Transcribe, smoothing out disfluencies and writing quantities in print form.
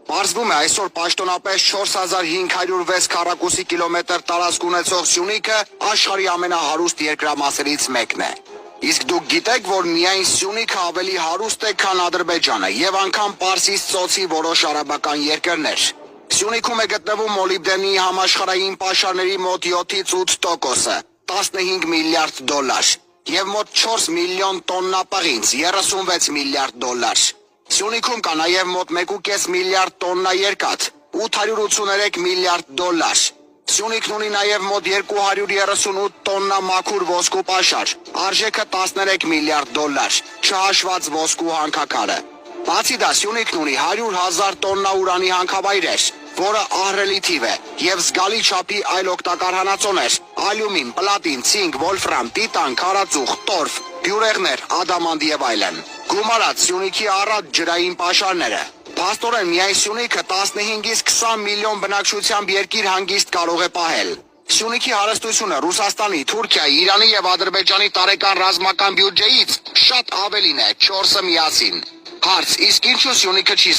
Պարզվում է այսօր պաշտոնապես 4506 քառակուսի կիլոմետր տարածք ունեցող Սյունիքը աշխարհի ամենահարուստ երկրամասերից մեկն է։ Իսկ դուք գիտեք, որ միայն Սյունիքը ավելի հարուստ է, քան Ադրբեջանը եւ անգամ Պարսից ծոցի որոշ արաբական երկրներ։ Սյունիքում է գտնվում մոլիբդենի համաշխարհային պաշարների մոտ 7-ից 8%-ը, 15 միլիարդ դոլար, եւ մոտ 4 միլիոն տոննա պղինձ, 36 միլիարդ դոլար։ Սյունիքում կա նաև մոտ 1.5 միլիարդ տոննա երկաթ, 883 միլիարդ դոլար։ Սյունիքն ունի նաև մոտ 238 տոննա մաքուր ոսկու պաշար, արժեքը 13 միլիարդ դոլար, չհաշված ոսկու հանքաքարը։ Բացի դա, Սյունիքն ունի 100,000 տոննա ուրանի հանքավայրեր, որը ահռելի թիվ է, եւ զգալի չափի այլ օգտակար հանածոներ՝ ալյումին, պլատին, ցինկ, վոլֆրամ, տիտան, քարածուխ, տորֆ, բյուրեղներ, ադամանդ եւ այլն։ Գումարած Սյունիքի առատ ջրային պաշարները։ Փաստորեն միայն Սյունիքը 15-ից 20 միլիոն բնակչությամբ երկիր հանգիստ կարող է պահել։ Սյունիքի հարստությունը Ռուսաստանի, Թուրքիայի, Իրանի եւ Ադրբեջանի տարեկան ռազմական բյուջեից շատ ավելին է 4-ը միասին։ Հարց՝ իսկ ինչու Սյունիքը չի